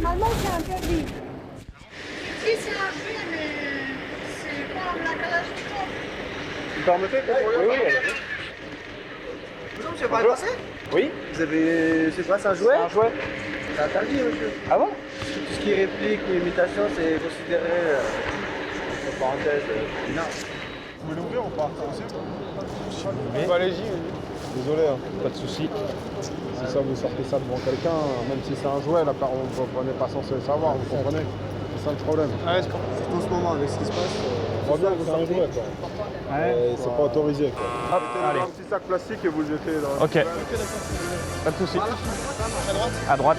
normalement, c'est interdit. Si, c'est un fait, mais c'est pas la Kalachnikov. Vous permettez que Oui. Bonjour, monsieur, parlez français? Oui. Vous avez... C'est quoi, c'est un jouet? Un jouet. C'est interdit, monsieur. Ah bon? Tout ce qui est réplique ou imitation, c'est considéré, entre parenthèses, non. Vous pouvez l'ouvrir ou pas? Bah, allez-y. Désolé, hein, pas de souci. Si ça vous sortez ça devant quelqu'un, même si c'est un jouet, là, on n'est pas censé le savoir, vous comprenez? C'est ça le problème. Ouais, Surtout en ce moment, avec ce qui se passe. On voit bien que c'est un jouet, quoi. Ouais. C'est pas autorisé, quoi. Hop, allez. un petit sac plastique et vous le jetez dans Ok. Pas de souci. À droite.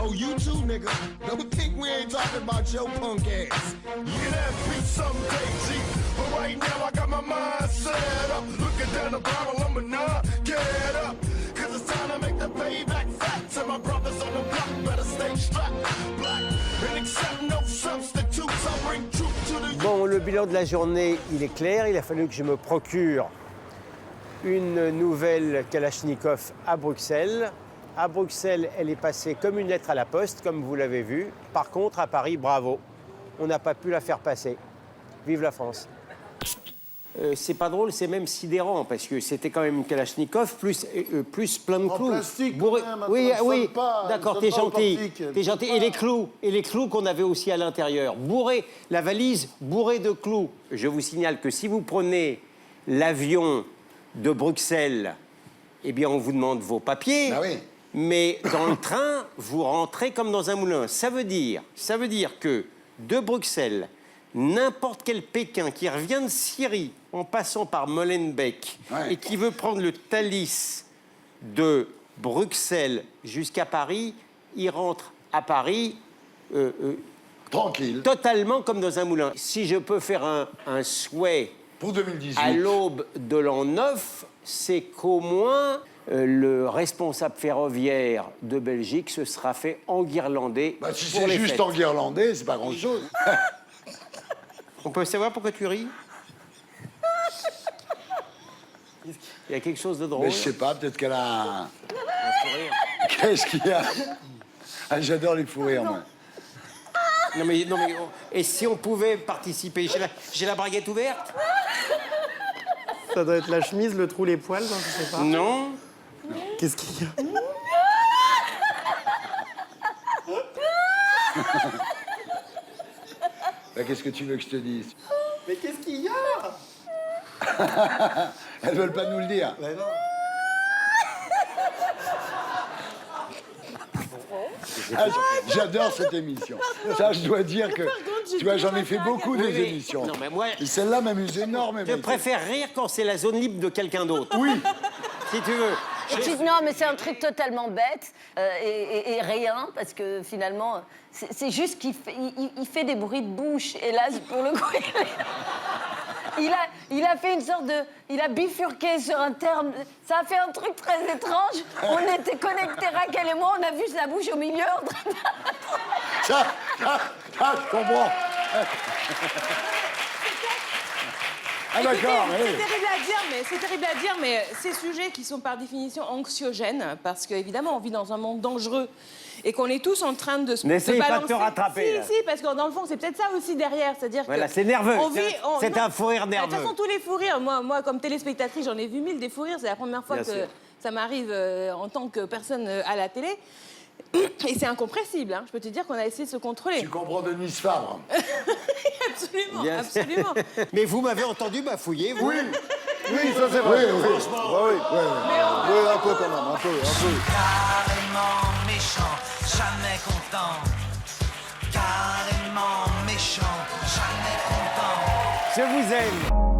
Oh, you too, nigga. Don't think we ain't talking about your punk ass. Yeah, that be someday, G. But right now I got my mind set up. Looking down the barrel, I'm a nine. Get up. Cause it's time to make the payback fat. To my brothers on the block, better stay strapped. Black and accept no substitutes. I bring truth to the... Bon, le bilan de la journée, il est clair. Il a fallu que je me procure une nouvelle Kalachnikov à Bruxelles. À Bruxelles, elle est passée comme une lettre à la poste, comme vous l'avez vu. Par contre, à Paris, bravo, on n'a pas pu la faire passer. Vive la France. C'est pas drôle, c'est même sidérant, parce que c'était quand même une Kalachnikov, plus plein de clous. En plastique, Bourré... quand même, Oui, attends, oui, pas, d'accord, t'es gentil. T'es gentil. Et les clous qu'on avait aussi à l'intérieur. Bourré, la valise bourrée de clous. Je vous signale que si vous prenez l'avion de Bruxelles, eh bien, on vous demande vos papiers. Ah oui. Mais dans le train, vous rentrez comme dans un moulin. Ça veut dire que de Bruxelles, n'importe quel Pékin qui revient de Syrie en passant par Molenbeek et qui veut prendre le Thalys de Bruxelles jusqu'à Paris, il rentre à Paris tranquille, totalement comme dans un moulin. Si je peux faire un souhait pour 2018 à l'aube de l'an 9, c'est qu'au moins le responsable ferroviaire de Belgique se sera fait enguirlander. Bah, si pour c'est les juste fêtes. enguirlandé, c'est pas grand-chose. On peut savoir pourquoi tu ris? Il y a quelque chose de drôle. Mais je sais pas, peut-être qu'elle a... Un fou rire. Qu'est-ce qu'il y a? Ah, j'adore les fous rires, moi. Non mais, oh, et si on pouvait participer? J'ai la braguette ouverte? Ça doit être la chemise, le trou, les poils, non, je sais pas. Non. Qu'est-ce qu'il y a? Bah, qu'est-ce que tu veux que je te dise? Mais qu'est-ce qu'il y a? Elles veulent pas nous le dire. Bah non. Ah, j'adore cette émission. Ça, je dois dire que... Tu vois, j'en ai fait beaucoup des émissions. Non, mais moi... Et celle-là m'amuse énormément. Je préfère rire quand c'est la zone libre de quelqu'un d'autre. Oui. Si tu veux. Non, mais c'est un truc totalement bête et rien, parce que finalement, c'est juste qu'il fait des bruits de bouche. Et là, pour le coup, il a fait une sorte de... Il a bifurqué sur un terme. Ça a fait un truc très étrange. On était connectés, Raquel et moi, on a vu sa bouche au milieu. Ça, je comprends. Ah d'accord, oui. C'est terrible à dire, mais ces sujets qui sont par définition anxiogènes, parce qu'évidemment, on vit dans un monde dangereux et qu'on est tous en train de se N'essaye pas de te rattraper. Si, parce que dans le fond, c'est peut-être ça aussi derrière. C'est-à-dire Voilà, que c'est nerveux. C'est non, un fou rire nerveux. De toute façon, tous les fous rires, moi comme téléspectatrice, j'en ai vu 1000 des fous rires. C'est la première fois Bien que sûr. ça m'arrive en tant que personne à la télé. Et c'est incompressible, hein. Je peux te dire qu'on a essayé de se contrôler. Tu comprends Denise Fabre? Absolument, Bien sûr. absolument. Mais vous m'avez entendu bafouiller, vous? Oui. Oui, ça c'est vrai. Oui, oui, un peu quand même, un peu. Carrément méchant, jamais content. Carrément méchant, jamais content. Je vous aime.